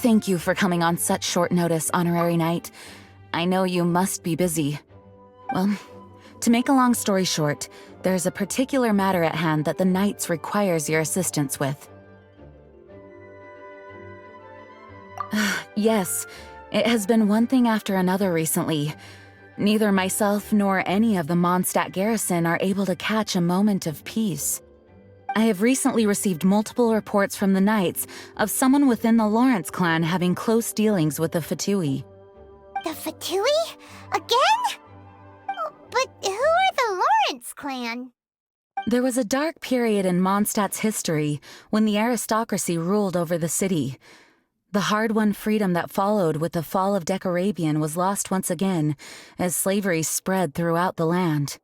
Thank you for coming on such short notice, Honorary Knight. I know you must be busy. Well, to make a long story short, there's a particular matter at hand that the Knights requires your assistance with. Yes, it has been one thing after another recently. Neither myself nor any of the Mondstadt garrison are able to catch a moment of peace. I have recently received multiple reports from the Knights of someone within the Lawrence clan having close dealings with the Fatui. The Fatui? Again? But who are the Lawrence clan? There was a dark period in Mondstadt's history when the aristocracy ruled over the city. The hard-won freedom that followed with the fall of Decorabian was lost once again as slavery spread throughout the land.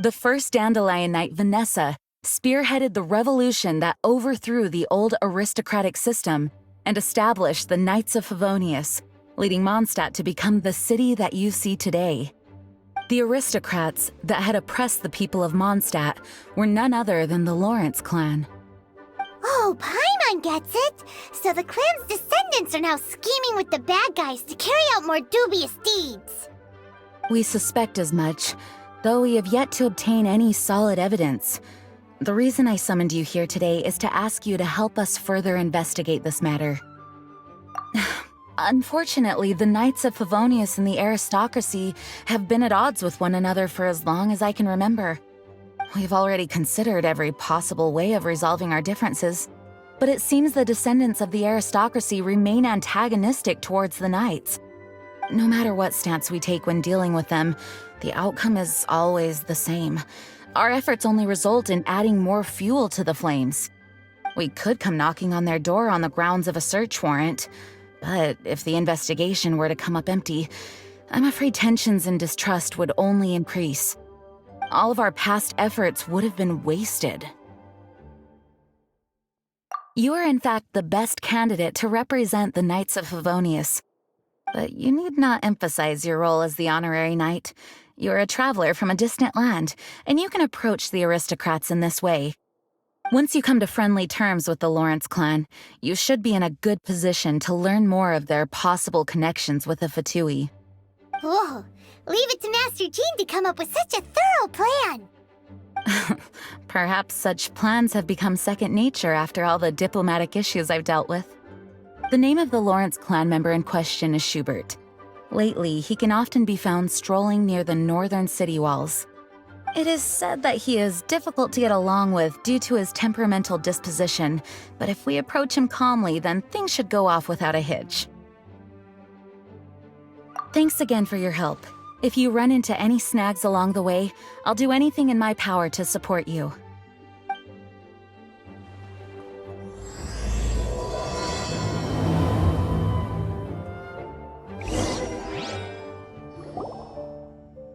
The first Dandelion Knight, Vanessa, spearheaded the revolution that overthrew the old aristocratic system and established the Knights of Favonius, leading Mondstadt to become the city that you see today. The aristocrats that had oppressed the people of Mondstadt were none other than the Lawrence clan. Oh, Paimon gets it! So the clan's descendants are now scheming with the bad guys to carry out more dubious deeds. We suspect as much, though we have yet to obtain any solid evidence. The reason I summoned you here today is to ask you to help us further investigate this matter. Unfortunately, the Knights of Favonius and the aristocracy have been at odds with one another for as long as I can remember. We've already considered every possible way of resolving our differences, but it seems the descendants of the aristocracy remain antagonistic towards the Knights. No matter what stance we take when dealing with them, the outcome is always the same. Our efforts only result in adding more fuel to the flames. We could come knocking on their door on the grounds of a search warrant, but if the investigation were to come up empty, I'm afraid tensions and distrust would only increase. All of our past efforts would have been wasted. You are in fact the best candidate to represent the Knights of Favonius. But you need not emphasize your role as the Honorary Knight. You're a traveler from a distant land, and you can approach the aristocrats in this way. Once you come to friendly terms with the Lawrence clan, you should be in a good position to learn more of their possible connections with the Fatui. Whoa, leave it to Master Jean to come up with such a thorough plan! Perhaps such plans have become second nature after all the diplomatic issues I've dealt with. The name of the Lawrence clan member in question is Schubert. Lately, he can often be found strolling near the northern city walls. It is said that he is difficult to get along with due to his temperamental disposition, but if we approach him calmly, then things should go off without a hitch. Thanks again for your help. If you run into any snags along the way, I'll do anything in my power to support you.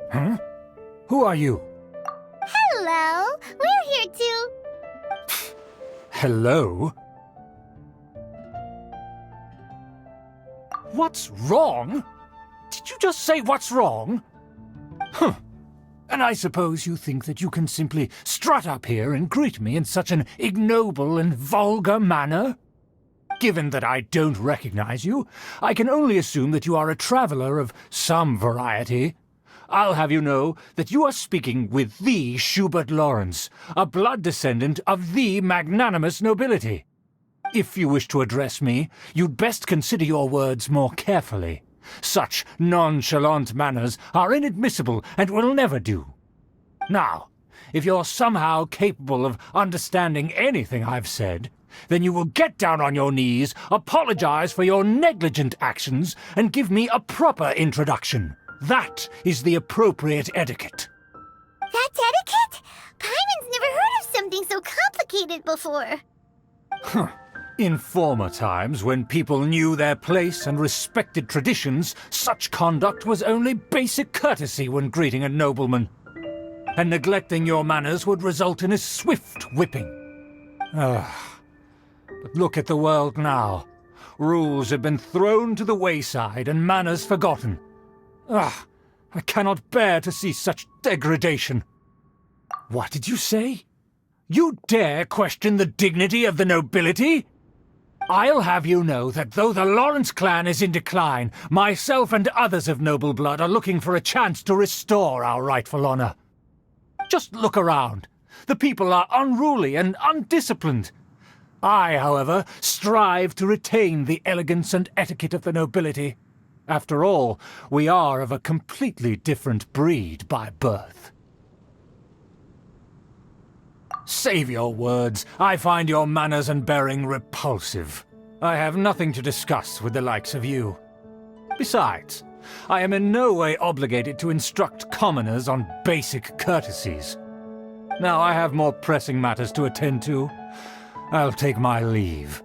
Huh? Who are you? Hello, we're here too. Hello? What's wrong? Did you just say what's wrong? Huh. And I suppose you think that you can simply strut up here and greet me in such an ignoble and vulgar manner? Given that I don't recognize you, I can only assume that you are a traveler of some variety. I'll have you know that you are speaking with the Schubert Lawrence, a blood descendant of the magnanimous nobility. If you wish to address me, you'd best consider your words more carefully. Such nonchalant manners are inadmissible and will never do. Now, if you're somehow capable of understanding anything I've said, then you will get down on your knees, apologize for your negligent actions, and give me a proper introduction. That is the appropriate etiquette. That's etiquette? Paimon's never heard of something so complicated before. Huh. In former times, when people knew their place and respected traditions, such conduct was only basic courtesy when greeting a nobleman. And neglecting your manners would result in a swift whipping. But look at the world now. Rules have been thrown to the wayside and manners forgotten. I cannot bear to see such degradation. What did you say? You dare question the dignity of the nobility? I'll have you know that though the Lawrence clan is in decline, myself and others of noble blood are looking for a chance to restore our rightful honor. Just look around. The people are unruly and undisciplined. I, however, strive to retain the elegance and etiquette of the nobility. After all, we are of a completely different breed by birth. Save your words. I find your manners and bearing repulsive. I have nothing to discuss with the likes of you. Besides, I am in no way obligated to instruct commoners on basic courtesies. Now I have more pressing matters to attend to. I'll take my leave.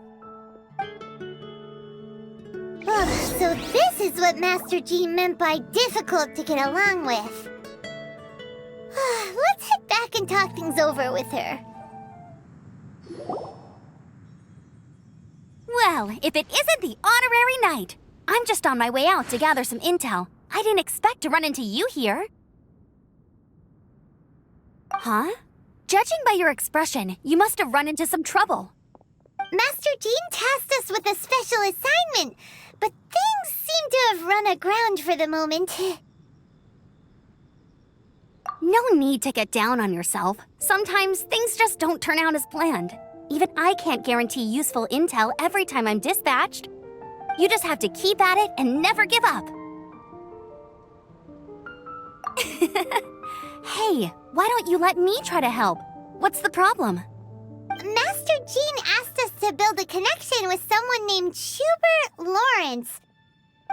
Oh, so this is what Master G meant by difficult to get along with. Let's head back and talk things over with her. Well, if it isn't the honorary knight! I'm just on my way out to gather some intel. I didn't expect to run into you here. Huh? Judging by your expression, you must have run into some trouble. Master Jean tasked us with a special assignment, but things seem to have run aground for the moment. No need to get down on yourself. Sometimes things just don't turn out as planned. Even I can't guarantee useful intel every time I'm dispatched. You just have to keep at it and never give up. Hey, why don't you let me try to help? What's the problem? Master Jean asked us to build a connection with someone named Schubert Lawrence.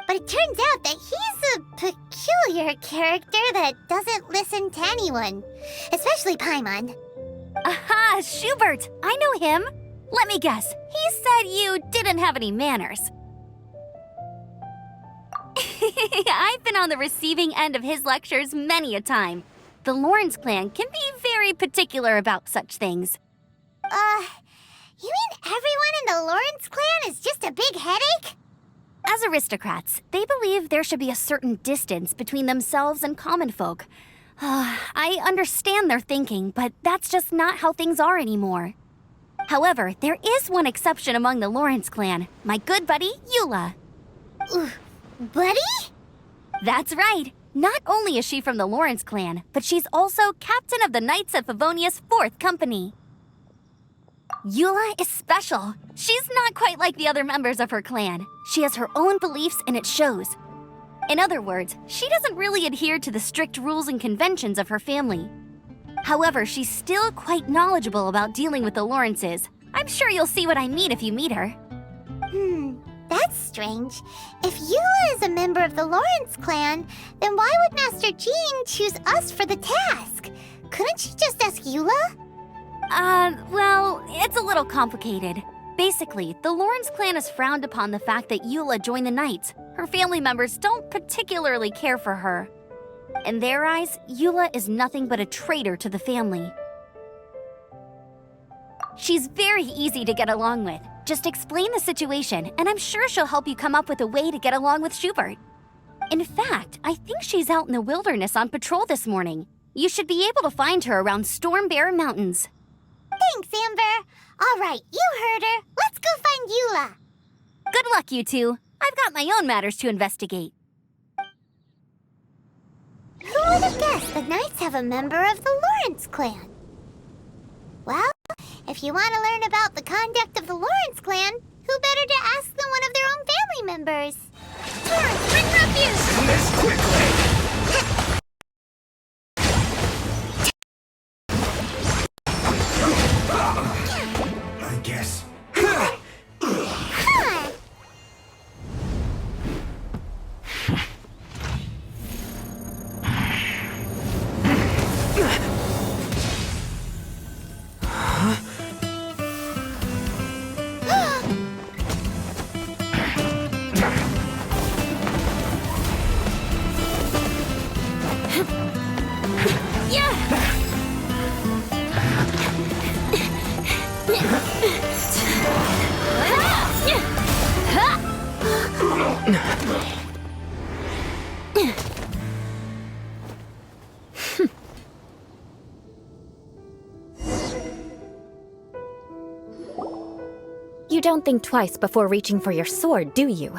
But it turns out that he's a peculiar character that doesn't listen to anyone, especially Paimon. Aha, Schubert! I know him! Let me guess, he said you didn't have any manners. I've been on the receiving end of his lectures many a time. The Lawrence clan can be very particular about such things. You mean everyone in the Lawrence clan is just a big headache? As aristocrats, they believe there should be a certain distance between themselves and common folk. I understand their thinking, but that's just not how things are anymore. However, there is one exception among the Lawrence clan, my good buddy, Eula. Buddy? That's right. Not only is she from the Lawrence clan, but she's also captain of the Knights of Favonia's 4th Company. Eula is special. She's not quite like the other members of her clan. She has her own beliefs and it shows. In other words, she doesn't really adhere to the strict rules and conventions of her family. However, she's still quite knowledgeable about dealing with the Lawrences. I'm sure you'll see what I mean if you meet her. That's strange. If Eula is a member of the Lawrence clan, then why would Master Jean choose us for the task? Couldn't she just ask Eula? Well, it's a little complicated. Basically, the Lawrence clan has frowned upon the fact that Eula joined the Knights. Her family members don't particularly care for her. In their eyes, Eula is nothing but a traitor to the family. She's very easy to get along with. Just explain the situation, and I'm sure she'll help you come up with a way to get along with Schubert. In fact, I think she's out in the wilderness on patrol this morning. You should be able to find her around Storm Bear Mountains. Thanks, Amber. All right, you heard her. Let's go find Eula. Good luck, you two. I've got my own matters to investigate. Who would have guessed the Knights have a member of the Lawrence clan? Well, if you want to learn about the conduct of the Lawrence clan, who better to ask than one of their own family members? Lawrence, bring refuse! Do this quickly! I guess. You don't think twice before reaching for your sword, do you?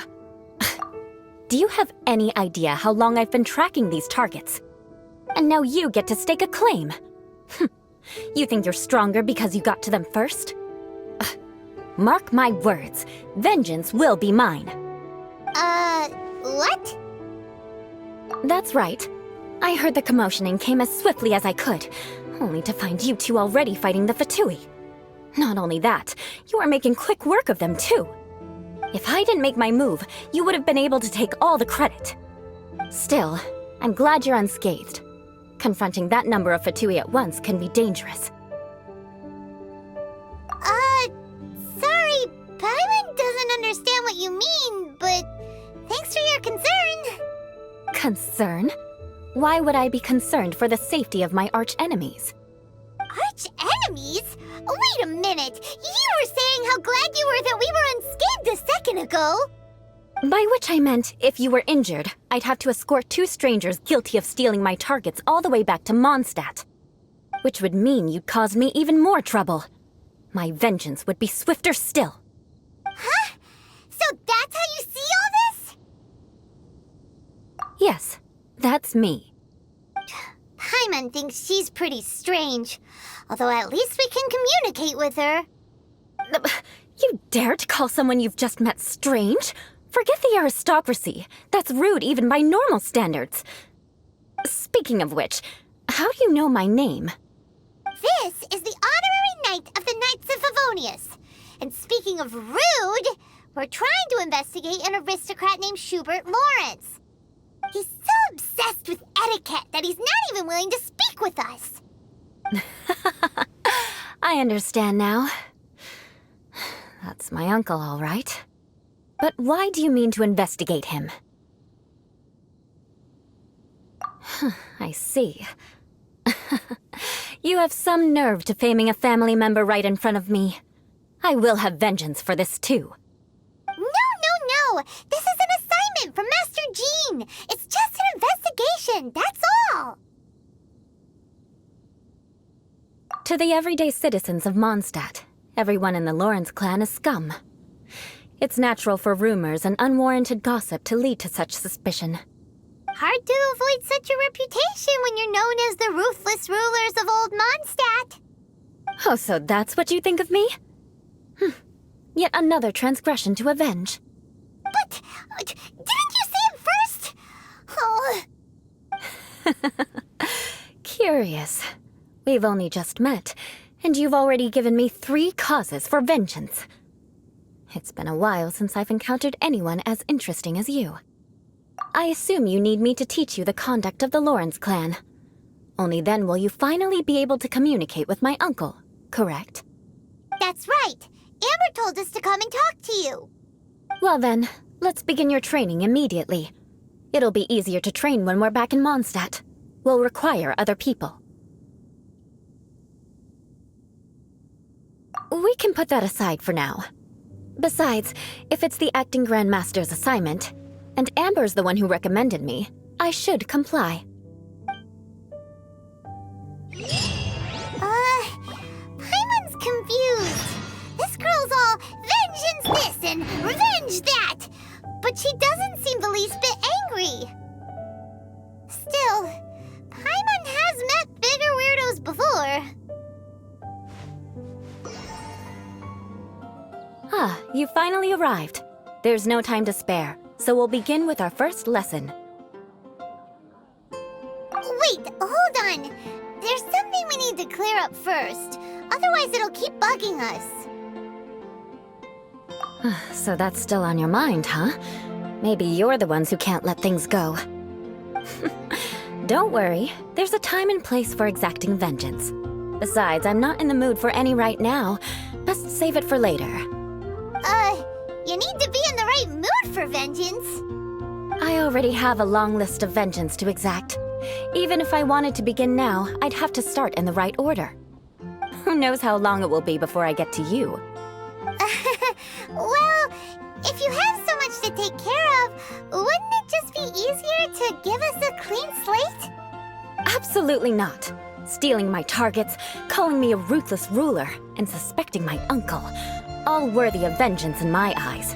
Do you have any idea how long I've been tracking these targets? And now you get to stake a claim. You think you're stronger because you got to them first? Mark my words, vengeance will be mine. What? That's right. I heard the commotion and came as swiftly as I could, only to find you two already fighting the Fatui. Not only that, you are making quick work of them too. If I didn't make my move, you would have been able to take all the credit. Still, I'm glad you're unscathed. Confronting that number of Fatui at once can be dangerous. Sorry, Paimon doesn't understand what you mean, but thanks for your concern. Concern? Why would I be concerned for the safety of my arch-enemies? Arch-enemies? Wait a minute! You were saying how glad you were that we were unscathed a second ago! By which I meant, if you were injured, I'd have to escort 2 strangers guilty of stealing my targets all the way back to Mondstadt. Which would mean you'd cause me even more trouble. My vengeance would be swifter still. Huh? So that's how you see all this? Yes, that's me. Paimon thinks she's pretty strange. Although at least we can communicate with her. You dare to call someone you've just met strange? Forget the aristocracy. That's rude even by normal standards. Speaking of which, how do you know my name? This is the honorary knight of the Knights of Favonius. And speaking of rude, we're trying to investigate an aristocrat named Schubert Lawrence. He's so obsessed with etiquette that he's not even willing to speak with us. I understand now. That's my uncle, all right. But why do you mean to investigate him? I see. You have some nerve to faming a family member right in front of me. I will have vengeance for this too. No! This is an assignment from Master Jean! It's just an investigation, that's all! To the everyday citizens of Mondstadt, everyone in the Lawrence clan is scum. It's natural for rumors and unwarranted gossip to lead to such suspicion. Hard to avoid such a reputation when you're known as the ruthless rulers of Old Mondstadt. Oh, so that's what you think of me? Yet another transgression to avenge. But, didn't you say it first? Oh. Curious. We've only just met, and you've already given me 3 causes for vengeance. It's been a while since I've encountered anyone as interesting as you. I assume you need me to teach you the conduct of the Lawrence clan. Only then will you finally be able to communicate with my uncle, correct? That's right. Amber told us to come and talk to you. Well then, let's begin your training immediately. It'll be easier to train when we're back in Mondstadt. We'll require other people. We can put that aside for now. Besides, if it's the acting Grandmaster's assignment, and Amber's the one who recommended me, I should comply. Paimon's confused. This girl's all vengeance this and revenge that. But she doesn't seem the least bit angry. Still, Paimon has met bigger weirdos before. Ah, you finally arrived. There's no time to spare, so we'll begin with our first lesson. Wait, hold on. There's something we need to clear up first. Otherwise it'll keep bugging us. So that's still on your mind, huh? Maybe you're the ones who can't let things go. Don't worry, there's a time and place for exacting vengeance. Besides, I'm not in the mood for any right now. Best save it for later. You need to be in the right mood for vengeance. I already have a long list of vengeance to exact. Even if I wanted to begin now, I'd have to start in the right order. Who knows how long it will be before I get to you? Well, if you have so much to take care of, wouldn't it just be easier to give us a clean slate? Absolutely not. Stealing my targets, calling me a ruthless ruler, and suspecting my uncle. all worthy of vengeance in my eyes.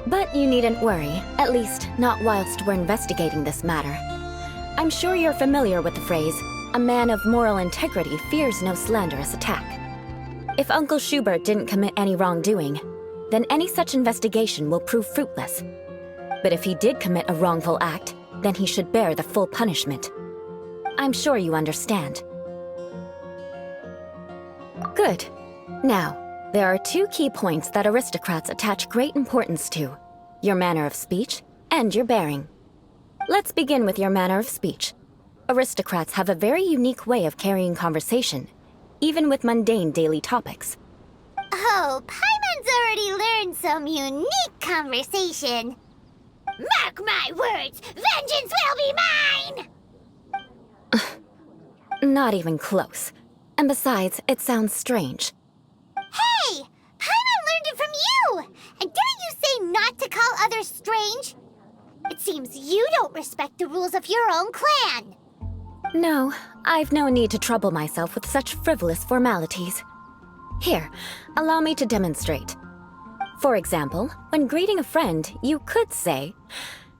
But you needn't worry, at least not whilst we're investigating this matter. I'm sure you're familiar with the phrase, "A man of moral integrity fears no slanderous attack." If Uncle Schubert didn't commit any wrongdoing, then any such investigation will prove fruitless. But if he did commit a wrongful act, then he should bear the full punishment. I'm sure you understand. Good. Now, there are two key points that aristocrats attach great importance to: your manner of speech and your bearing. Let's begin with your manner of speech. Aristocrats have a very unique way of carrying conversation, even with mundane daily topics. Oh, Paimon's already learned some unique conversation. Mark my words, vengeance will be mine! Not even close. And besides, it sounds strange. Hey! Paimon learned it from you! And didn't you say not to call others strange? It seems you don't respect the rules of your own clan. No, I've no need to trouble myself with such frivolous formalities. Here, allow me to demonstrate. For example, when greeting a friend, you could say,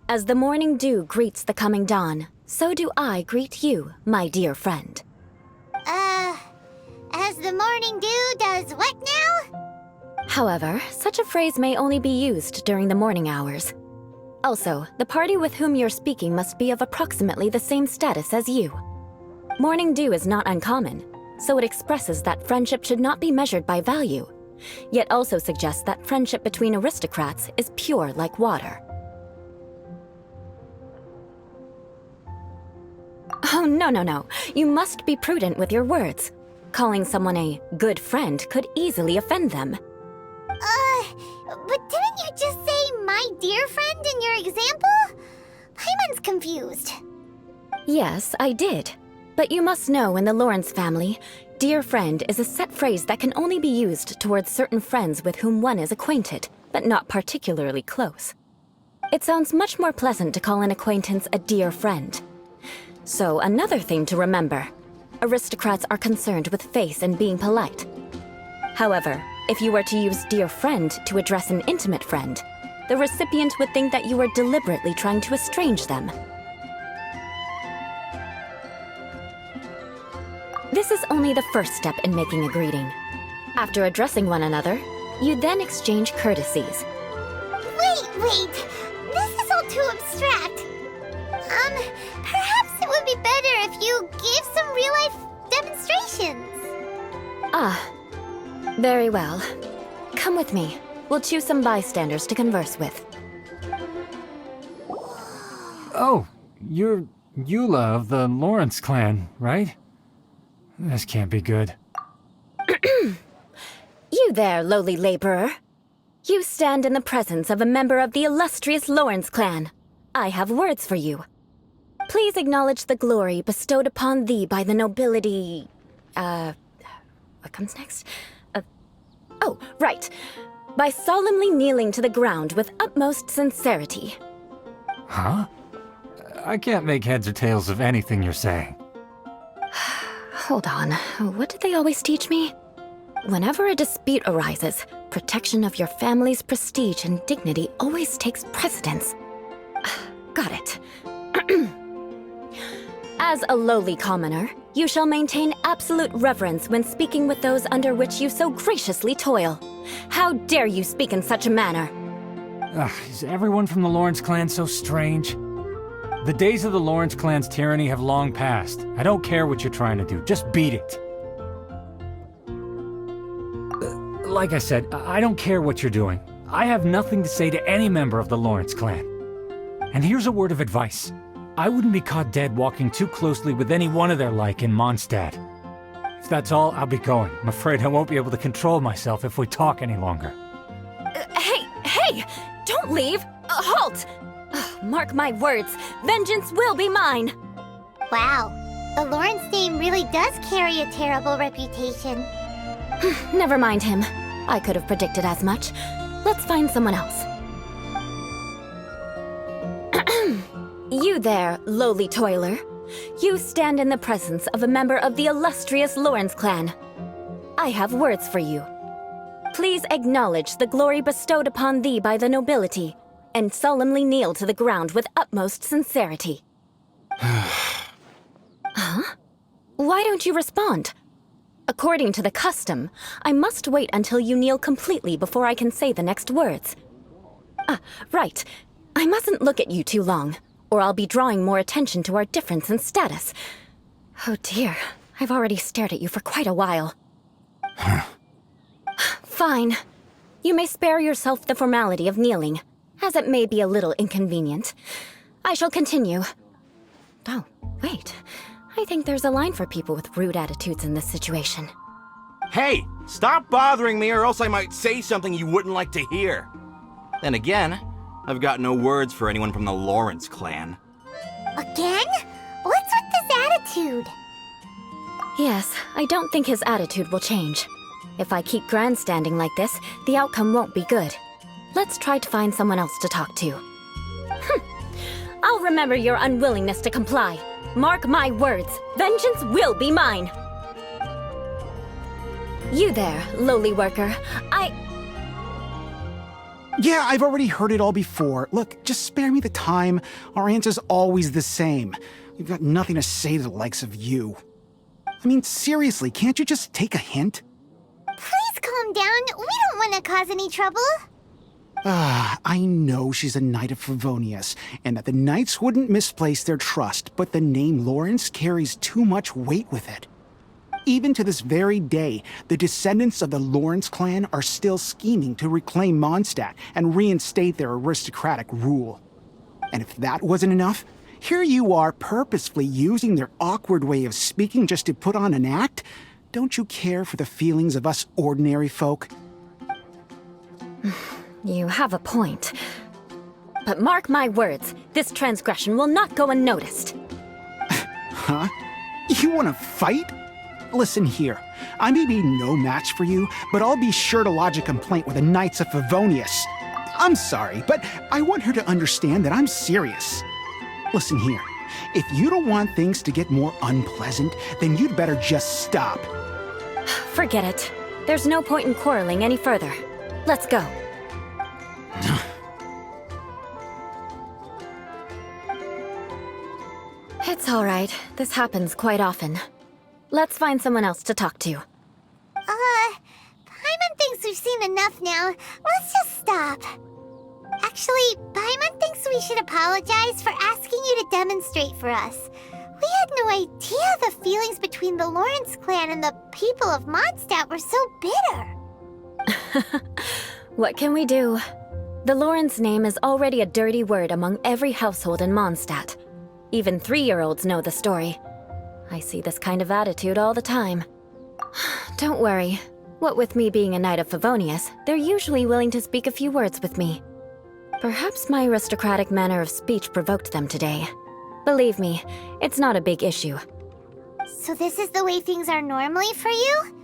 "As the morning dew greets the coming dawn, so do I greet you, my dear friend." As the morning dew does what now? However, such a phrase may only be used during the morning hours. Also, the party with whom you're speaking must be of approximately the same status as you. Morning dew is not uncommon, so it expresses that friendship should not be measured by value, yet also suggests that friendship between aristocrats is pure like water. Oh, no. You must be prudent with your words. Calling someone a good friend could easily offend them. But didn't you just say my dear friend in your example? Paimon's confused. Yes, I did. But you must know in the Lawrence family, dear friend is a set phrase that can only be used towards certain friends with whom one is acquainted, but not particularly close. It sounds much more pleasant to call an acquaintance a dear friend. So another thing to remember, aristocrats are concerned with face and being polite. However, if you were to use dear friend to address an intimate friend, the recipient would think that you were deliberately trying to estrange them. This is only the first step in making a greeting. After addressing one another, you then exchange courtesies. Wait! This is all too abstract. Perhaps it would be better if you gave some real-life demonstrations. Ah, very well. Come with me. We'll choose some bystanders to converse with. Oh, you're Eula of the Lawrence clan, right? This can't be good. You there, lowly laborer. You stand in the presence of a member of the illustrious Lawrence clan. I have words for you. Please acknowledge the glory bestowed upon thee by the nobility... What comes next? Oh, right. By solemnly kneeling to the ground with utmost sincerity. Huh? I can't make heads or tails of anything you're saying. Hold on. What did they always teach me? Whenever a dispute arises, protection of your family's prestige and dignity always takes precedence. Got it. As a lowly commoner, you shall maintain absolute reverence when speaking with those under which you so graciously toil. How dare you speak in such a manner? Is everyone from the Lawrence clan so strange? The days of the Lawrence clan's tyranny have long passed. I don't care what you're trying to do, just beat it. Like I said, I don't care what you're doing. I have nothing to say to any member of the Lawrence clan. And here's a word of advice. I wouldn't be caught dead walking too closely with any one of their like in Mondstadt. If that's all, I'll be going. I'm afraid I won't be able to control myself if we talk any longer. Hey! Don't leave! Halt! Mark my words, vengeance will be mine! Wow, the Lawrence name really does carry a terrible reputation. Never mind him. I could have predicted as much. Let's find someone else. You there, lowly toiler. You stand in the presence of a member of the illustrious Lawrence clan. I have words for you. Please acknowledge the glory bestowed upon thee by the nobility, and solemnly kneel to the ground with utmost sincerity. Huh? Why don't you respond? According to the custom, I must wait until you kneel completely before I can say the next words. Ah, right. I mustn't look at you too long, or I'll be drawing more attention to our difference in status. Oh dear, I've already stared at you for quite a while. Fine. You may spare yourself the formality of kneeling, as it may be a little inconvenient. I shall continue. Oh, wait. I think there's a line for people with rude attitudes in this situation. Hey, stop bothering me or else I might say something you wouldn't like to hear. Then again, I've got no words for anyone from the Lawrence clan. Again? What's with this attitude? Yes, I don't think his attitude will change. If I keep grandstanding like this, the outcome won't be good. Let's try to find someone else to talk to. I'll remember your unwillingness to comply. Mark my words, vengeance will be mine. You there, lowly worker. Yeah, I've already heard it all before. Look, just spare me the time. Our answer's always the same. We've got nothing to say to the likes of you. I mean, seriously, can't you just take a hint? Please calm down. We don't want to cause any trouble. I know she's a Knight of Favonius, and that the Knights wouldn't misplace their trust, but the name Lawrence carries too much weight with it. Even to this very day, the descendants of the Lawrence clan are still scheming to reclaim Mondstadt and reinstate their aristocratic rule. And if that wasn't enough, here you are purposefully using their awkward way of speaking just to put on an act? Don't you care for the feelings of us ordinary folk? You have a point. But mark my words, this transgression will not go unnoticed. Huh? You want to fight? Listen here, I may be no match for you, but I'll be sure to lodge a complaint with the Knights of Favonius. I'm sorry, but I want her to understand that I'm serious. Listen here, if you don't want things to get more unpleasant, then you'd better just stop. Forget it. There's no point in quarreling any further. Let's go. It's all right. This happens quite often. Let's find someone else to talk to. Paimon thinks we've seen enough now. Let's just stop. Actually, Paimon thinks we should apologize for asking you to demonstrate for us. We had no idea the feelings between the Lawrence clan and the people of Mondstadt were so bitter. What can we do? The Lawrence name is already a dirty word among every household in Mondstadt. Even 3-year-olds know the story. I see this kind of attitude all the time. Don't worry. What with me being a Knight of Favonius, they're usually willing to speak a few words with me. Perhaps my aristocratic manner of speech provoked them today. Believe me, it's not a big issue. So this is the way things are normally for you?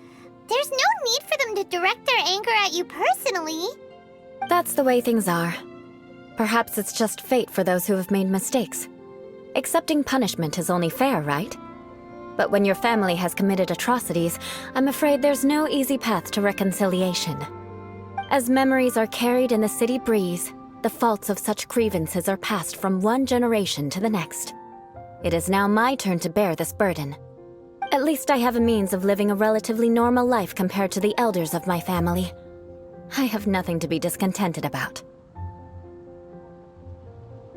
There's no need for them to direct their anger at you personally. That's the way things are. Perhaps it's just fate for those who have made mistakes. Accepting punishment is only fair, right? But when your family has committed atrocities, I'm afraid there's no easy path to reconciliation. As memories are carried in the city breeze, the faults of such grievances are passed from one generation to the next. It is now my turn to bear this burden. At least I have a means of living a relatively normal life compared to the elders of my family. I have nothing to be discontented about.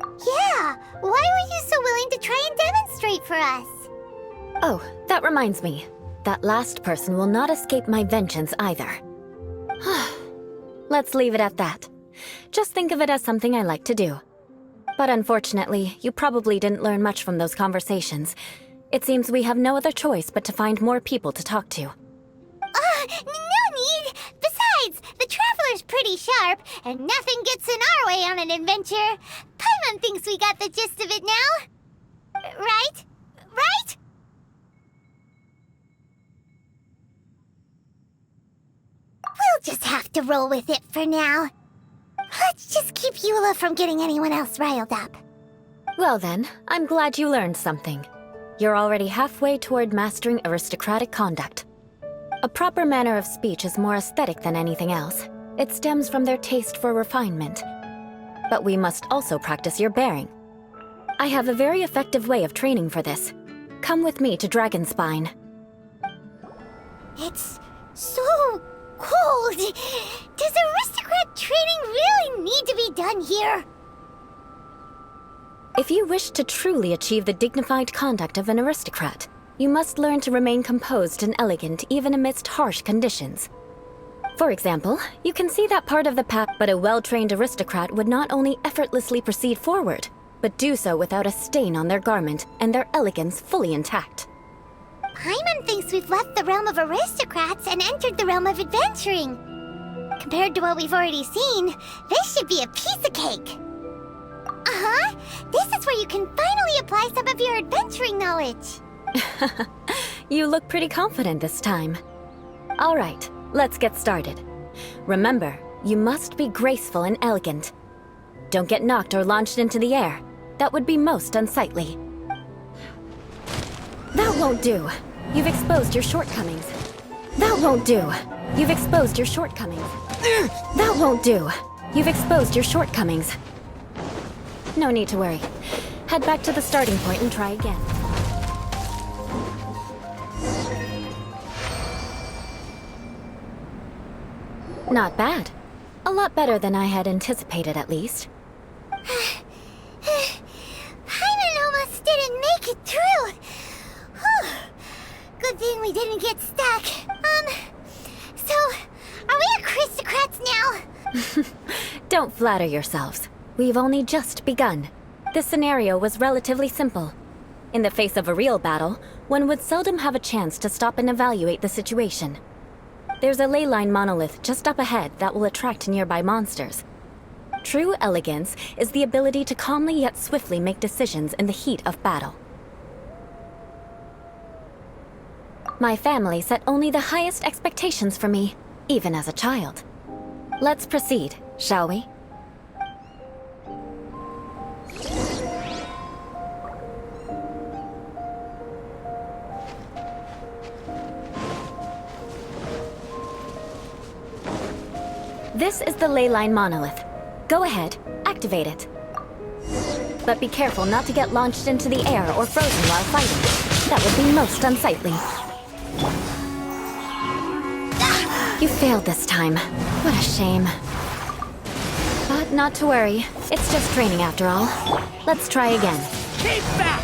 Yeah, why were you so willing to try and demonstrate for us? Oh, that reminds me. That last person will not escape my vengeance either. Let's leave it at that. Just think of it as something I like to do. But unfortunately, you probably didn't learn much from those conversations. It seems we have no other choice but to find more people to talk to. No need! Besides, the Traveler's pretty sharp, and nothing gets in our way on an adventure. Paimon thinks we got the gist of it now. Right? Right? We'll just have to roll with it for now. Let's just keep Eula from getting anyone else riled up. Well then, I'm glad you learned something. You're already halfway toward mastering aristocratic conduct. A proper manner of speech is more aesthetic than anything else. It stems from their taste for refinement. But we must also practice your bearing. I have a very effective way of training for this. Come with me to Dragonspine. It's so cold. Does aristocrat training really need to be done here? If you wish to truly achieve the dignified conduct of an aristocrat, you must learn to remain composed and elegant even amidst harsh conditions. For example, you can see that part of the path, but a well-trained aristocrat would not only effortlessly proceed forward, but do so without a stain on their garment and their elegance fully intact. Paimon thinks we've left the realm of aristocrats and entered the realm of adventuring. Compared to what we've already seen, this should be a piece of cake. Uh-huh. This is where you can finally apply some of your adventuring knowledge. You look pretty confident this time. All right, let's get started. Remember, you must be graceful and elegant. Don't get knocked or launched into the air. That would be most unsightly. That won't do. You've exposed your shortcomings. That won't do. You've exposed your shortcomings. That won't do. You've exposed your shortcomings. No need to worry. Head back to the starting point and try again. Not bad. A lot better than I had anticipated, at least. Paimon almost didn't make it through. Whew. Good thing we didn't get stuck. So, are we aristocrats now? Don't flatter yourselves. We've only just begun. This scenario was relatively simple. In the face of a real battle, one would seldom have a chance to stop and evaluate the situation. There's a ley line monolith just up ahead that will attract nearby monsters. True elegance is the ability to calmly yet swiftly make decisions in the heat of battle. My family set only the highest expectations for me, even as a child. Let's proceed, shall we? This is the ley line monolith. Go ahead, activate it. But be careful not to get launched into the air or frozen while fighting. That would be most unsightly. You failed this time. What a shame. But not to worry. It's just training after all. Let's try again. Keep back!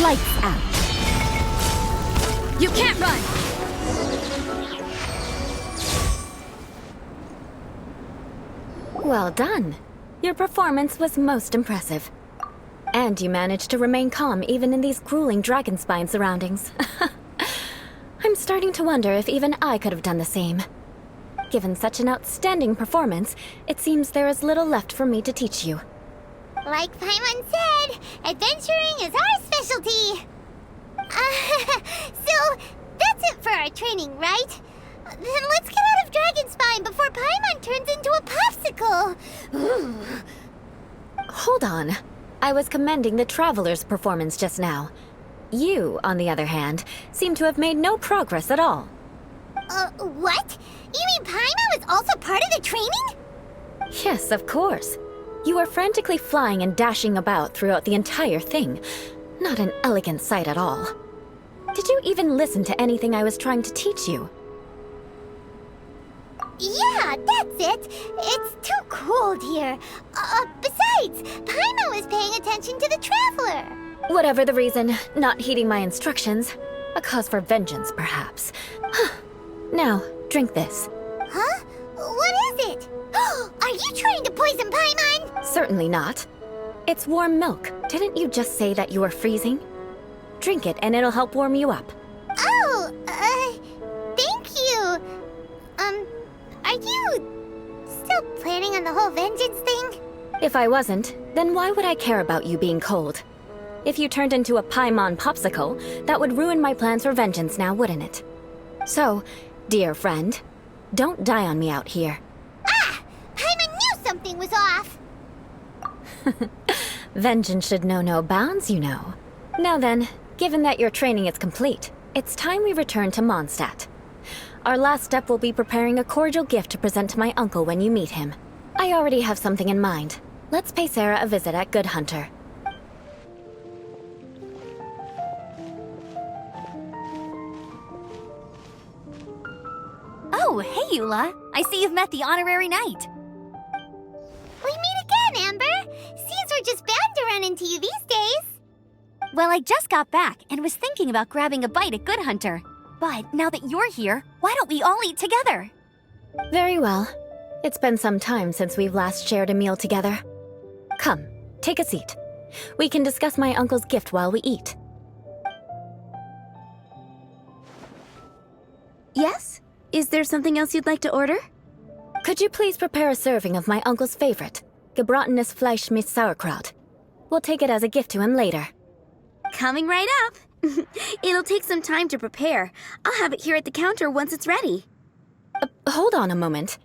Lights out. You can't run! Well done. Your performance was most impressive. And you managed to remain calm even in these grueling Dragonspine surroundings. I'm starting to wonder if even I could have done the same. Given such an outstanding performance, it seems there is little left for me to teach you. Like Paimon said, adventuring is our specialty. So, that's it for our training, right? Then let's get out of Dragonspine before Paimon turns into a popsicle. Hold on. I was commending the Traveler's performance just now. You, on the other hand, seem to have made no progress at all. What? You mean Paimon was also part of the training? Yes, of course. You were frantically flying and dashing about throughout the entire thing. Not an elegant sight at all. Did you even listen to anything I was trying to teach you? Yeah, that's it. It's too cold here. Besides, Paimon was paying attention to the Traveler. Whatever the reason, not heeding my instructions. A cause for vengeance, perhaps. Now, drink this. Huh? What is it? Are you trying to poison Paimon? Certainly not. It's warm milk. Didn't you just say that you were freezing? Drink it and it'll help warm you up. Oh, thank you. Are you still planning on the whole vengeance thing? If I wasn't, then why would I care about you being cold? If you turned into a Paimon popsicle, that would ruin my plans for vengeance now, wouldn't it? So, dear friend, don't die on me out here. Ah! Paimon knew something was off! Vengeance should know no bounds, you know. Now then, given that your training is complete, it's time we return to Mondstadt. Our last step will be preparing a cordial gift to present to my uncle when you meet him. I already have something in mind. Let's pay Sarah a visit at Good Hunter. Oh, hey, Eula. I see you've met the honorary knight. We meet again, Amber. Seems we're just bound to run into you these days. Well, I just got back and was thinking about grabbing a bite at Good Hunter. But now that you're here, why don't we all eat together? Very well. It's been some time since we've last shared a meal together. Come, take a seat. We can discuss my uncle's gift while we eat. Yes? Is there something else you'd like to order? Could you please prepare a serving of my uncle's favorite, gebratenes Fleisch mit Sauerkraut? We'll take it as a gift to him later. Coming right up. It'll take some time to prepare. I'll have it here at the counter once it's ready. Hold on a moment.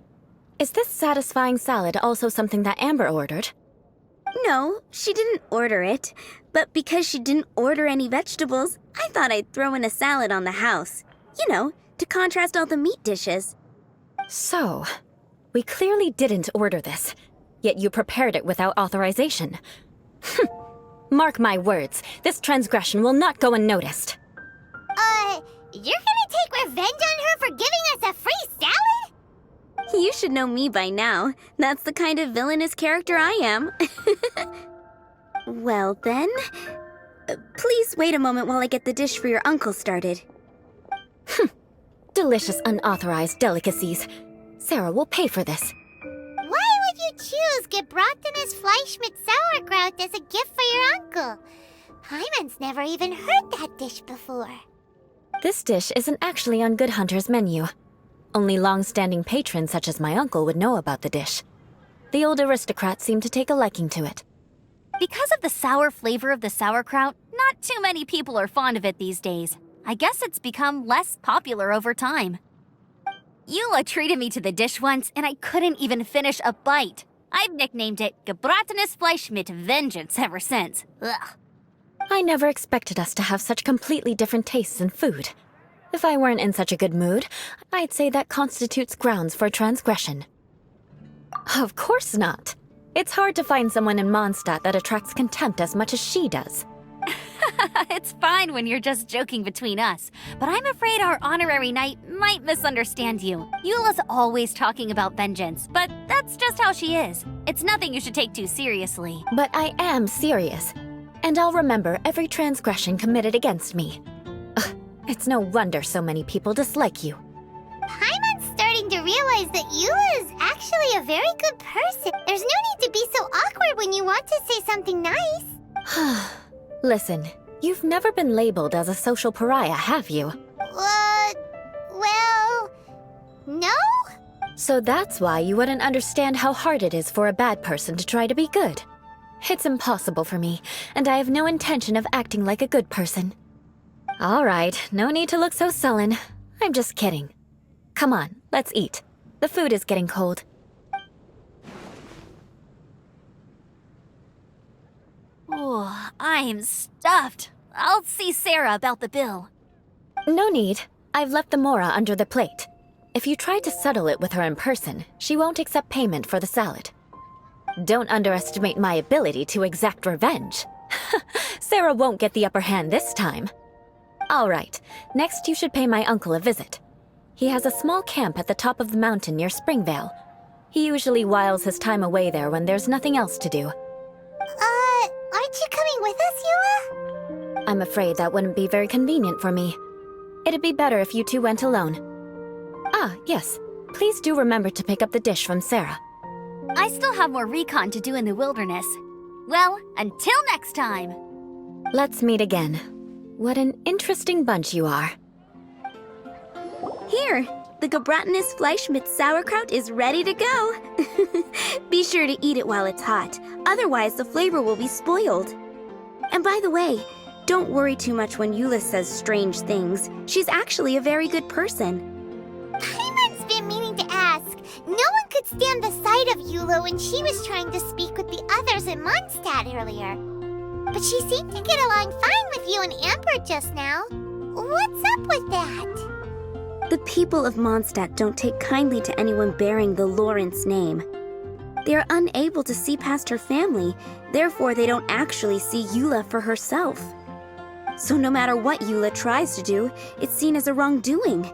Is this satisfying salad also something that Amber ordered? No, she didn't order it. But because she didn't order any vegetables, I thought I'd throw in a salad on the house. You know, to contrast all the meat dishes. So, we clearly didn't order this, yet you prepared it without authorization. Mark my words, this transgression will not go unnoticed. You're gonna take revenge on her for giving us a free salad? You should know me by now. That's the kind of villainous character I am. Well then, please wait a moment while I get the dish for your uncle started. Delicious unauthorized delicacies. Sarah will pay for this. Why would you choose gebratenes Fleisch mit Sauerkraut as a gift for your uncle? Hyman's never even heard that dish before. This dish isn't actually on Good Hunter's menu. Only long-standing patrons such as my uncle would know about the dish. The old aristocrats seem to take a liking to it. Because of the sour flavor of the sauerkraut, not too many people are fond of it these days. I guess it's become less popular over time. Eula treated me to the dish once, and I couldn't even finish a bite. I've nicknamed it gebratenes Fleisch mit Vengeance ever since. Ugh. I never expected us to have such completely different tastes in food. If I weren't in such a good mood, I'd say that constitutes grounds for transgression. Of course not. It's hard to find someone in Mondstadt that attracts contempt as much as she does. It's fine when you're just joking between us, but I'm afraid our honorary knight might misunderstand you. Eula's always talking about vengeance, but that's just how she is. It's nothing you should take too seriously. But I am serious, and I'll remember every transgression committed against me. Ugh, it's no wonder so many people dislike you. Hyman's starting to realize that Eula is actually a very good person. There's no need to be so awkward when you want to say something nice. Listen, you've never been labeled as a social pariah, have you? Well, no? So that's why you wouldn't understand how hard it is for a bad person to try to be good. It's impossible for me, and I have no intention of acting like a good person. All right, no need to look so sullen. I'm just kidding. Come on, let's eat. The food is getting cold. Oh, I'm stuffed. I'll see Sarah about the bill. No need. I've left the mora under the plate. If you try to settle it with her in person, she won't accept payment for the salad. Don't underestimate my ability to exact revenge. Sarah won't get the upper hand this time. All right, next you should pay my uncle a visit. He has a small camp at the top of the mountain near Springvale. He usually whiles his time away there when there's nothing else to do. Aren't you coming with us, Eula? I'm afraid that wouldn't be very convenient for me. It'd be better if you two went alone. Ah, yes. Please do remember to pick up the dish from Sarah. I still have more recon to do in the wilderness. Well, until next time. Let's meet again. What an interesting bunch you are. Here, the gebratenes Fleisch mit Sauerkraut is ready to go. Be sure to eat it while it's hot, otherwise the flavor will be spoiled. And by the way, don't worry too much when Eula says strange things. She's actually a very good person. Hyman's been meaning to ask. No one could couldn't stand the sight of Eula when she was trying to speak with the others in Mondstadt earlier. But she seemed to get along fine with you and Amber just now. What's up with that? The people of Mondstadt don't take kindly to anyone bearing the Lawrence name. They are unable to see past her family, therefore they don't actually see Eula for herself. So no matter what Eula tries to do, it's seen as a wrongdoing.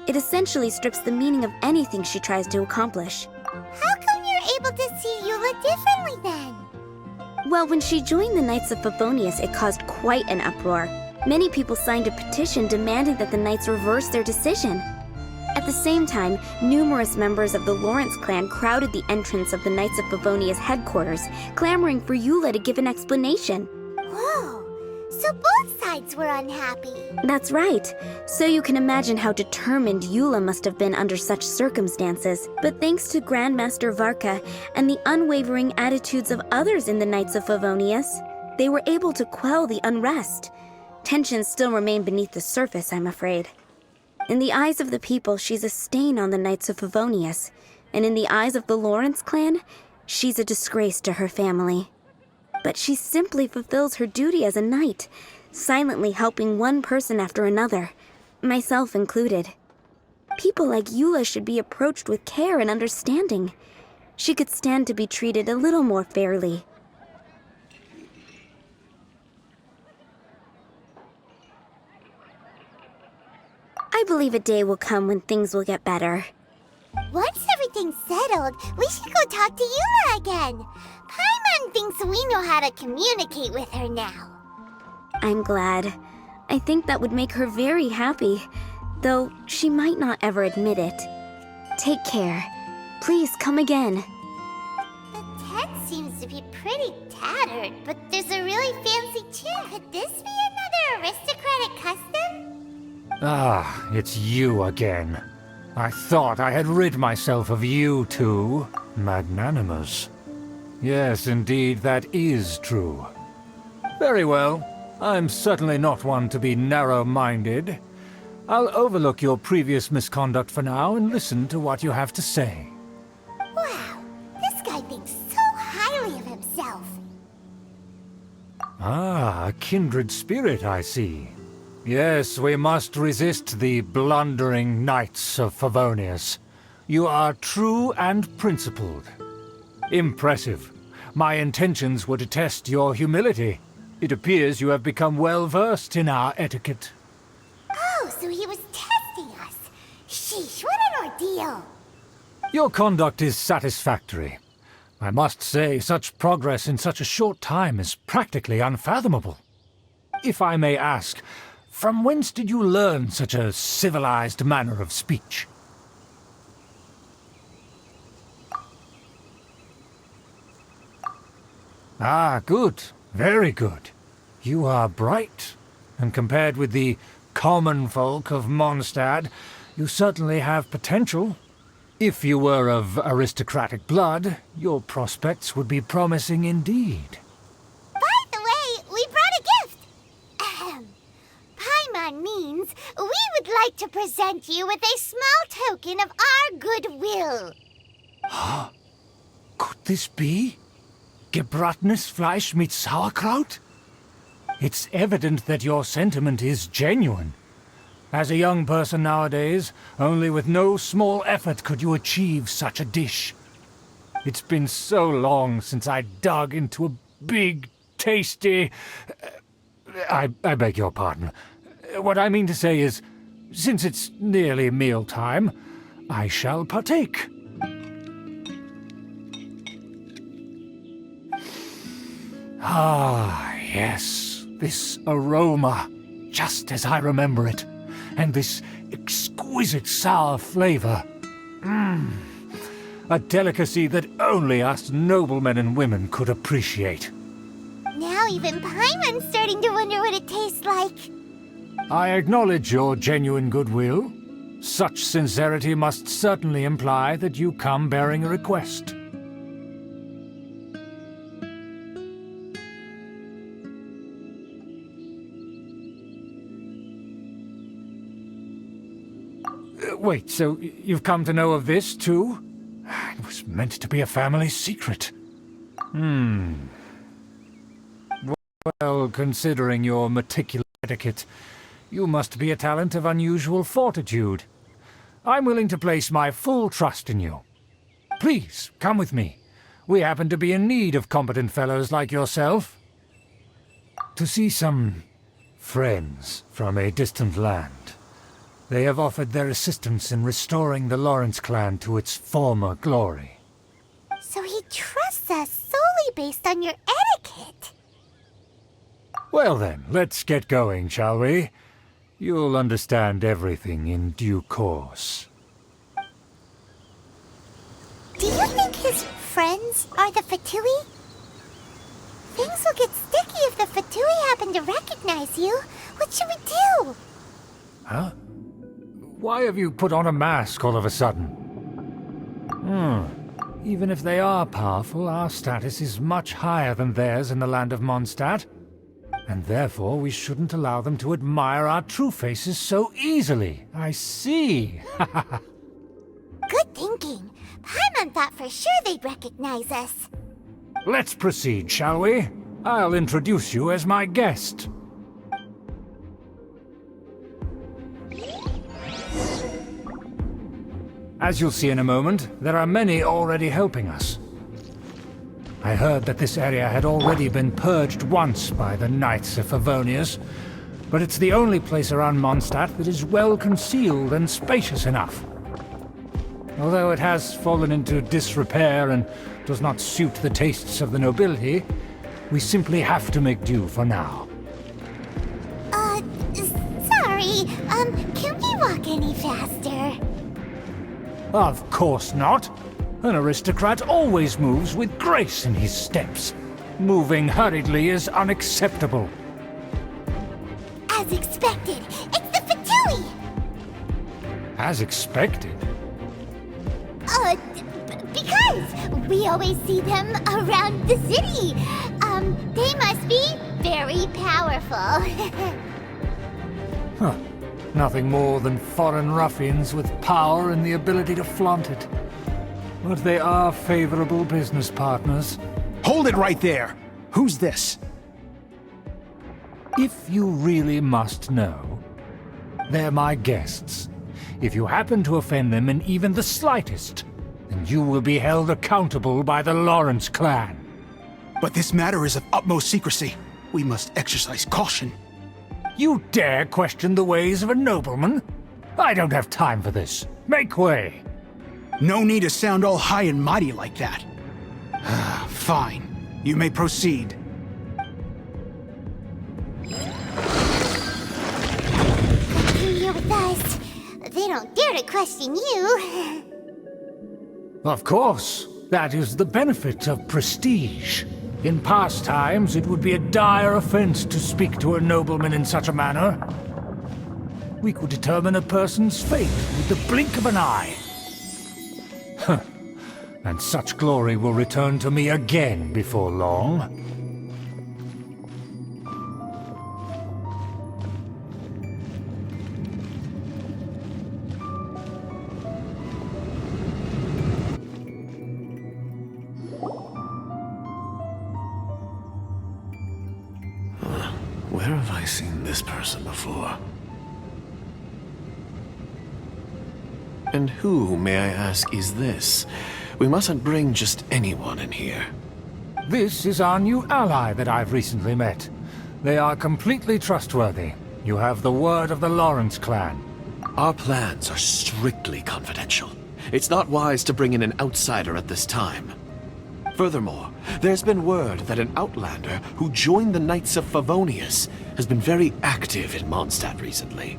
It essentially strips the meaning of anything she tries to accomplish. How come you're able to see Eula differently then? Well, when she joined the Knights of Favonius, it caused quite an uproar. Many people signed a petition demanding that the Knights reverse their decision. At the same time, numerous members of the Lawrence clan crowded the entrance of the Knights of Favonius headquarters, clamoring for Eula to give an explanation. Whoa, so both sides were unhappy. That's right. So you can imagine how determined Eula must have been under such circumstances. But thanks to Grandmaster Varka and the unwavering attitudes of others in the Knights of Favonius, they were able to quell the unrest. Tensions still remain beneath the surface, I'm afraid. In the eyes of the people, she's a stain on the Knights of Favonius, and in the eyes of the Lawrence clan, she's a disgrace to her family. But she simply fulfills her duty as a knight, silently helping one person after another, myself included. People like Eula should be approached with care and understanding. She could stand to be treated a little more fairly. I believe a day will come when things will get better. Once everything's settled, we should go talk to Eula again. Paimon thinks we know how to communicate with her now. I'm glad. I think that would make her very happy, though she might not ever admit it. Take care. Please come again. The tent seems to be pretty tattered, but there's a really fancy chair. Could this be another aristocratic custom? Ah, it's you again. I thought I had rid myself of you two. Magnanimous. Yes, indeed, that is true. Very well. I'm certainly not one to be narrow-minded. I'll overlook your previous misconduct for now and listen to what you have to say. Wow, this guy thinks so highly of himself. Ah, a kindred spirit, I see. Yes, we must resist the blundering Knights of Favonius. You are true and principled. Impressive. My intentions were to test your humility. It appears you have become well-versed in our etiquette. Oh, so he was testing us. Sheesh, what an ordeal. Your conduct is satisfactory. I must say, such progress in such a short time is practically unfathomable. If I may ask, from whence did you learn such a civilized manner of speech? Ah, good. Very good. You are bright, and compared with the common folk of Mondstadt, you certainly have potential. If you were of aristocratic blood, your prospects would be promising indeed. By the way, we brought a gift. Paimon means we would like to present you with a small token of our goodwill. Huh? Could this be? Gebratenes Fleisch mit Sauerkraut? It's evident that your sentiment is genuine. As a young person nowadays, only with no small effort could you achieve such a dish. It's been so long since I dug into a big, tasty... I beg your pardon. What I mean to say is, since it's nearly mealtime, I shall partake. Ah, yes, this aroma, just as I remember it, and this exquisite sour flavor. A delicacy that only us noblemen and women could appreciate. Now even Paimon's starting to wonder what it tastes like. I acknowledge your genuine goodwill. Such sincerity must certainly imply that you come bearing a request. Wait, so you've come to know of this, too? It was meant to be a family secret. Well, considering your meticulous etiquette, you must be a talent of unusual fortitude. I'm willing to place my full trust in you. Please, come with me. We happen to be in need of competent fellows like yourself. To see some friends from a distant land. They have offered their assistance in restoring the Lawrence clan to its former glory. So he trusts us solely based on your etiquette. Well then, let's get going, shall we? You'll understand everything in due course. Do you think his friends are the Fatui? Things will get sticky if the Fatui happen to recognize you. What should we do? Huh? Why have you put on a mask all of a sudden? Even if they are powerful, our status is much higher than theirs in the land of Mondstadt. And therefore we shouldn't allow them to admire our true faces so easily. I see. Good thinking. Paimon thought for sure they'd recognize us. Let's proceed, shall we? I'll introduce you as my guest. As you'll see in a moment, there are many already helping us. I heard that this area had already been purged once by the Knights of Favonius, but it's the only place around Mondstadt that is well concealed and spacious enough. Although it has fallen into disrepair and does not suit the tastes of the nobility, we simply have to make do for now. Sorry, can we walk any faster? Of course not. An aristocrat always moves with grace in his steps. Moving hurriedly is unacceptable. As expected, it's the Fatui! As expected? Because we always see them around the city. They must be very powerful. Huh. Nothing more than foreign ruffians with power and the ability to flaunt it. But they are favorable business partners. Hold it right there! Who's this? If you really must know, they're my guests. If you happen to offend them in even the slightest, then you will be held accountable by the Lawrence clan. But this matter is of utmost secrecy. We must exercise caution. You dare question the ways of a nobleman? I don't have time for this. Make way! No need to sound all high and mighty like that. Fine. You may proceed. You're with us. They don't dare to question you. Of course. That is the benefit of prestige. In past times, it would be a dire offense to speak to a nobleman in such a manner. We could determine a person's fate with the blink of an eye. Huh. And such glory will return to me again before long. Where have I seen this person before? And who, may I ask, is this? We mustn't bring just anyone in here. This is our new ally that I've recently met. They are completely trustworthy. You have the word of the Lawrence clan. Our plans are strictly confidential. It's not wise to bring in an outsider at this time. Furthermore, there's been word that an outlander who joined the Knights of Favonius has been very active in Mondstadt recently.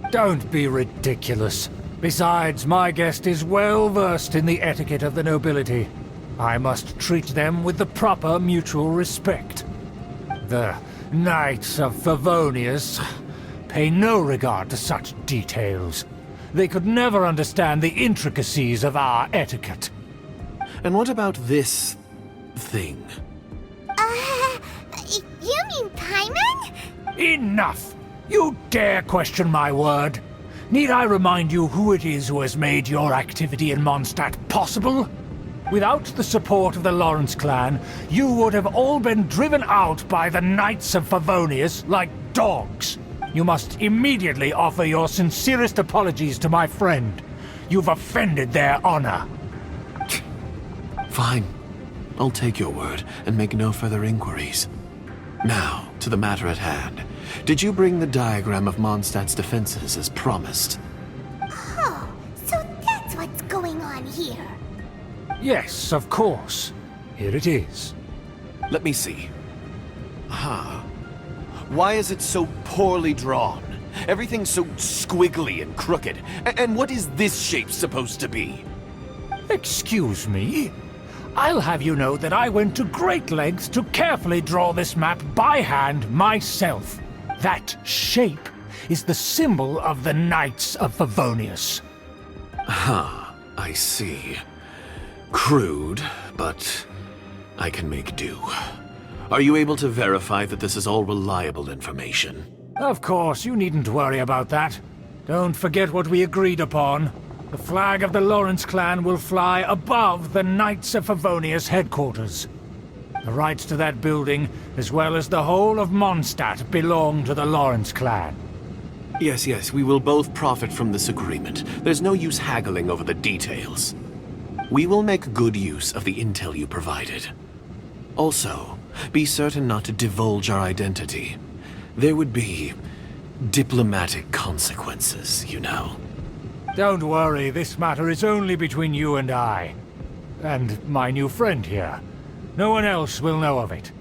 Don't be ridiculous. Besides, my guest is well versed in the etiquette of the nobility. I must treat them with the proper mutual respect. The Knights of Favonius pay no regard to such details. They could never understand the intricacies of our etiquette. And what about this thing? You mean Paimon? Enough! You dare question my word? Need I remind you who it is who has made your activity in Mondstadt possible? Without the support of the Lawrence clan, you would have all been driven out by the Knights of Favonius like dogs. You must immediately offer your sincerest apologies to my friend. You've offended their honor. Fine. I'll take your word and make no further inquiries. Now, to the matter at hand. Did you bring the diagram of Mondstadt's defenses as promised? Oh, so that's what's going on here. Yes, of course. Here it is. Let me see. Why is it so poorly drawn? Everything's so squiggly and crooked. And what is this shape supposed to be? Excuse me? I'll have you know that I went to great lengths to carefully draw this map by hand myself. That shape is the symbol of the Knights of Favonius. I see. Crude, but I can make do. Are you able to verify that this is all reliable information? Of course, you needn't worry about that. Don't forget what we agreed upon. The flag of the Lawrence clan will fly above the Knights of Favonius headquarters. The rights to that building, as well as the whole of Mondstadt, belong to the Lawrence clan. Yes, we will both profit from this agreement. There's no use haggling over the details. We will make good use of the intel you provided. Also, be certain not to divulge our identity. There would be diplomatic consequences, you know. Don't worry, this matter is only between you and I. And my new friend here. No one else will know of it.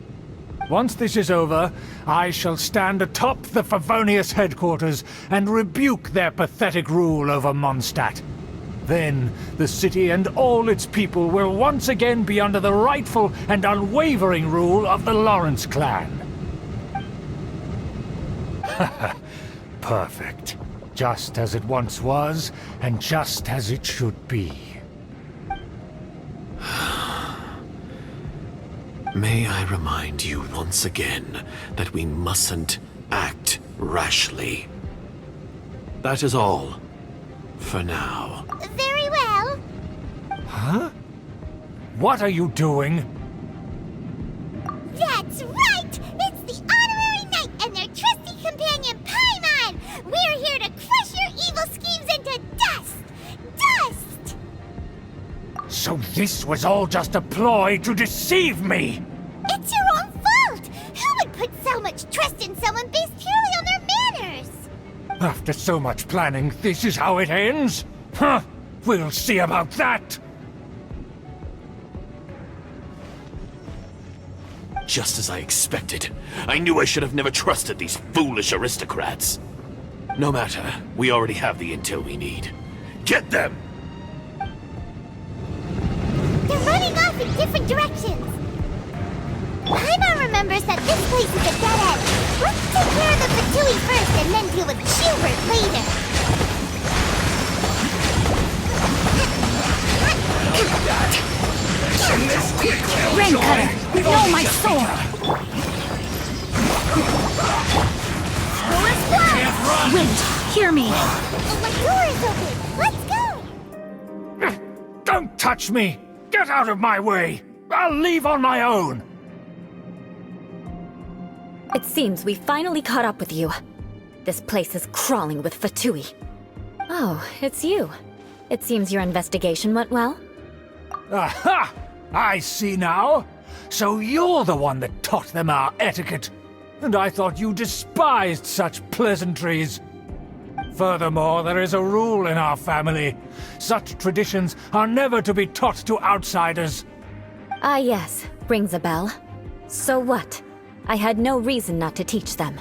Once this is over, I shall stand atop the Favonius headquarters and rebuke their pathetic rule over Mondstadt. Then, the city and all its people will once again be under the rightful and unwavering rule of the Lawrence clan. Perfect. Just as it once was, and just as it should be. May I remind you once again that we mustn't act rashly. That is all. For now. Very well. Huh? What are you doing? That's right! It's the Honorary Knight and their trusty companion, Paimon! We're here to crush your evil schemes into dust! Dust! So this was all just a ploy to deceive me! It's your own fault! Who would put so much trust in someone based purely on their manners? After so much planning, this is how it ends? Huh! We'll see about that! Just as I expected. I knew I should have never trusted these foolish aristocrats. No matter, we already have the intel we need. Get them! They're running off in different directions. Paimon remembers that this place is a dead end. Let's take care of the Fatui first and then deal with Schubert later. Rain Cutter, know my sword! Wind, hear me! The door is open! Let's go! Don't touch me! Get out of my way! I'll leave on my own! It seems we finally caught up with you. This place is crawling with Fatui. Oh, it's you. It seems your investigation went well. Aha! I see now. So you're the one that taught them our etiquette. And I thought you despised such pleasantries. Furthermore, there is a rule in our family. Such traditions are never to be taught to outsiders. Ah yes, rings a bell. So what? I had no reason not to teach them.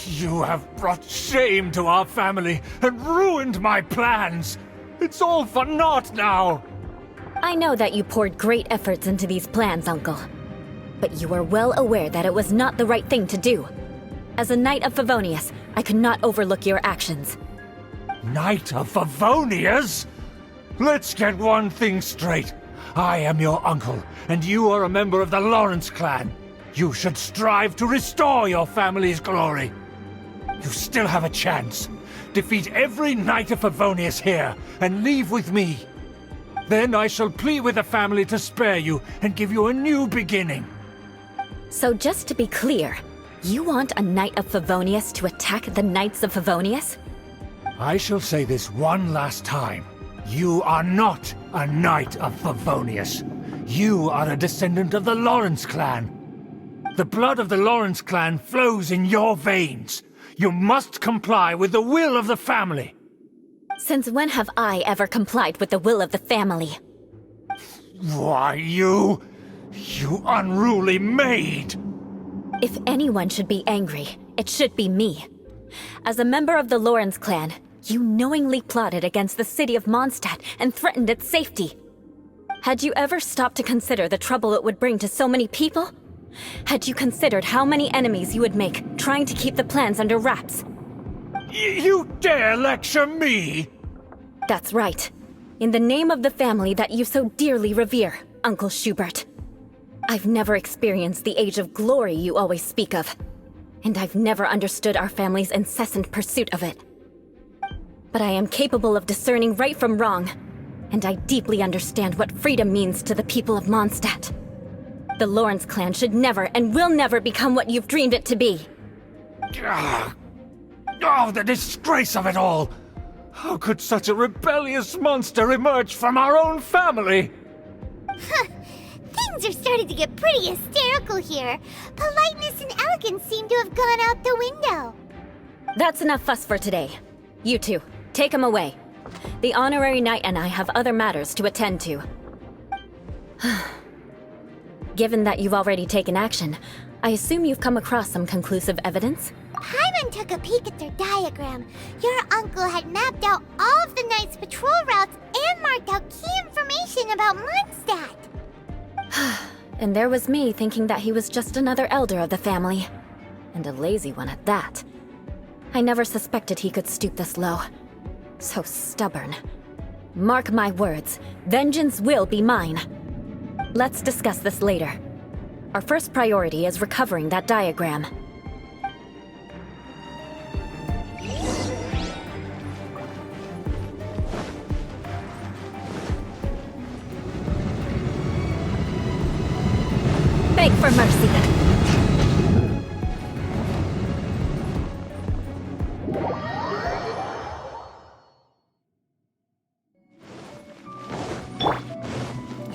You have brought shame to our family and ruined my plans. It's all for naught now. I know that you poured great efforts into these plans, Uncle. But you are well aware that it was not the right thing to do. As a Knight of Favonius, I could not overlook your actions. Knight of Favonius? Let's get one thing straight. I am your uncle, and you are a member of the Lawrence clan. You should strive to restore your family's glory. You still have a chance. Defeat every Knight of Favonius here, and leave with me. Then I shall plead with the family to spare you and give you a new beginning. So just to be clear, you want a Knight of Favonius to attack the Knights of Favonius? I shall say this one last time. You are not a Knight of Favonius. You are a descendant of the Lawrence clan. The blood of the Lawrence clan flows in your veins. You must comply with the will of the family. Since when have I ever complied with the will of the family? Why, you unruly maid! If anyone should be angry, it should be me. As a member of the Lawrence clan, you knowingly plotted against the city of Mondstadt and threatened its safety. Had you ever stopped to consider the trouble it would bring to so many people? Had you considered how many enemies you would make trying to keep the plans under wraps? You dare lecture me? That's right. In the name of the family that you so dearly revere, Uncle Schubert. I've never experienced the age of glory you always speak of, and I've never understood our family's incessant pursuit of it. But I am capable of discerning right from wrong, and I deeply understand what freedom means to the people of Mondstadt. The Lawrence clan should never and will never become what you've dreamed it to be. Oh, the disgrace of it all! How could such a rebellious monster emerge from our own family? Things are starting to get pretty hysterical here. Politeness and elegance seem to have gone out the window. That's enough fuss for today. You two, take him away. The honorary knight and I have other matters to attend to. Given that you've already taken action, I assume you've come across some conclusive evidence? Paimon took a peek at their diagram. Your uncle had mapped out all of the Knight's patrol routes and marked out key information about Mondstadt. And there was me thinking that he was just another elder of the family. And a lazy one at that. I never suspected he could stoop this low. So stubborn. Mark my words, vengeance will be mine. Let's discuss this later. Our first priority is recovering that diagram. Beg for mercy.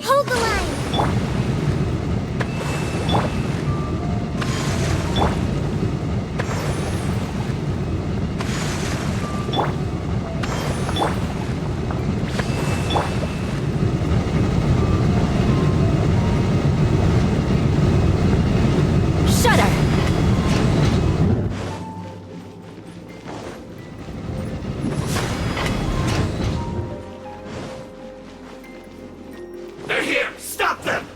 Hold the line! They're here! Stop them!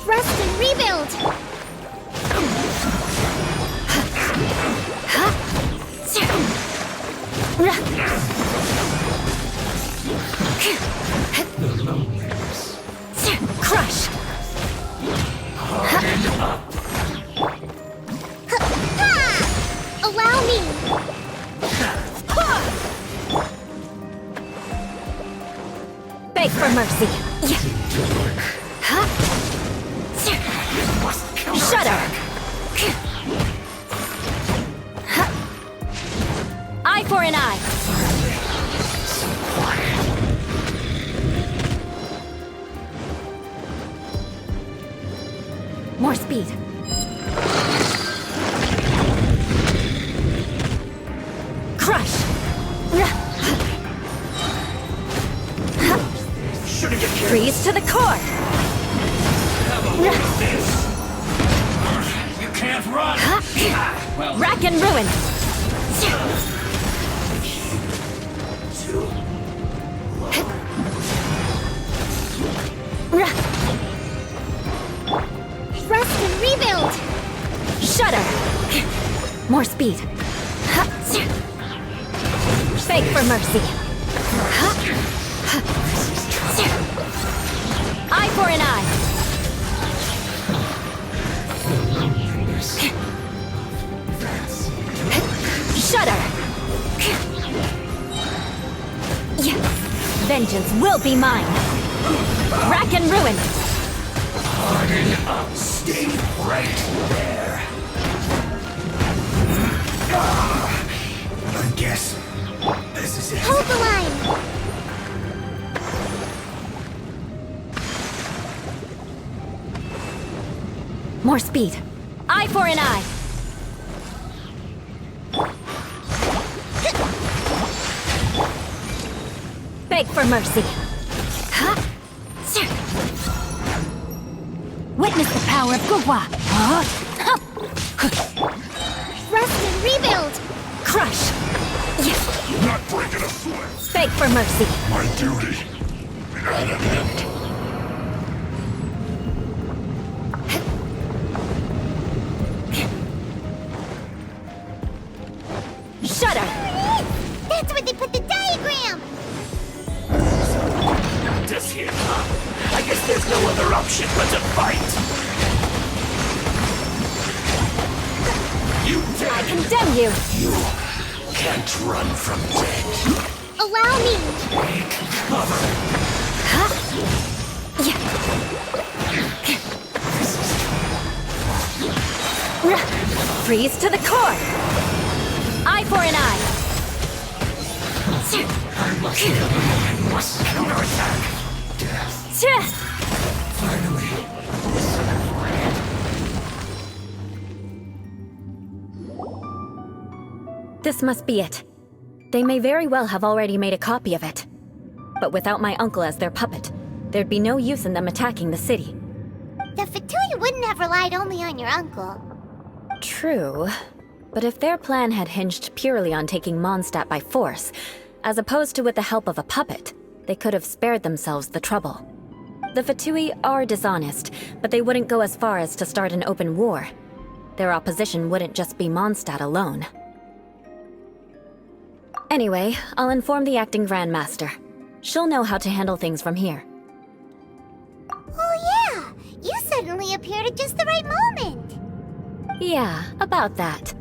Rest and rebuild! Crush! Allow me! Beg for mercy. Shudder! Eye for an eye. More speed. Crush! Freeze to the core! You can't run! Rack and ruin! Rest and rebuild! Shudder! More speed. Beg for mercy. Eye for an eye. Shudder! Vengeance will be mine! Rack and ruin! Harden up, stay right there. I guess this is it. Hold the line! More speed. Eye for an eye! Beg for mercy. Huh? Witness the power of Gugwa. Rest and rebuild! Crush. Yes. Not breaking a sweat. Beg for mercy. My duty at an end. Shudder. That's where they put the diagram! Just here, huh? I guess there's no other option but to fight. You I dare! condemn you. You can't run from death. Allow me! Take cover. Huh? Yeah. Freeze to the core. Eye for an eye. I must counterattack. Death. Finally. This must be it. They may very well have already made a copy of it. But without my uncle as their puppet, there'd be no use in them attacking the city. The Fatui wouldn't have relied only on your uncle. True. But if their plan had hinged purely on taking Mondstadt by force, as opposed to with the help of a puppet, they could have spared themselves the trouble. The Fatui are dishonest, but they wouldn't go as far as to start an open war. Their opposition wouldn't just be Mondstadt alone. Anyway, I'll inform the acting Grandmaster. She'll know how to handle things from here. Oh yeah! You suddenly appeared at just the right moment! Yeah, about that.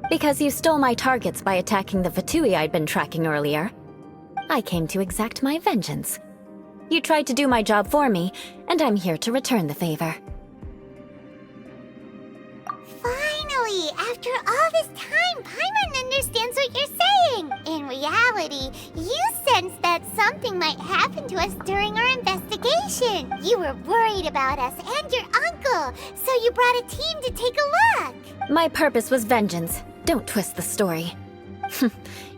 Because you stole my targets by attacking the Fatui I'd been tracking earlier. I came to exact my vengeance. You tried to do my job for me, and I'm here to return the favor. Finally! After all this time, Paimon understands what you're saying! In reality, you sensed that something might happen to us during our investigation. You were worried about us and your uncle, so you brought a team to take a look! My purpose was vengeance. Don't twist the story.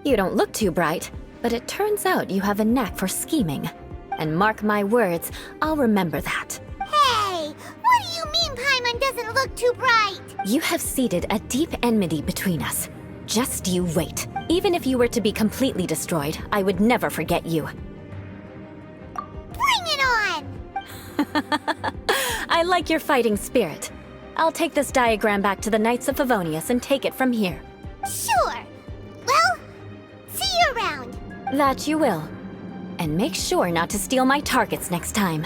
You don't look too bright, but it turns out you have a knack for scheming. And mark my words, I'll remember that. Hey! What do you mean Paimon doesn't look too bright? You have seeded a deep enmity between us. Just you wait. Even if you were to be completely destroyed, I would never forget you. Bring it on! I like your fighting spirit. I'll take this diagram back to the Knights of Favonius and take it from here. Sure. Well, see you around. That you will. And make sure not to steal my targets next time.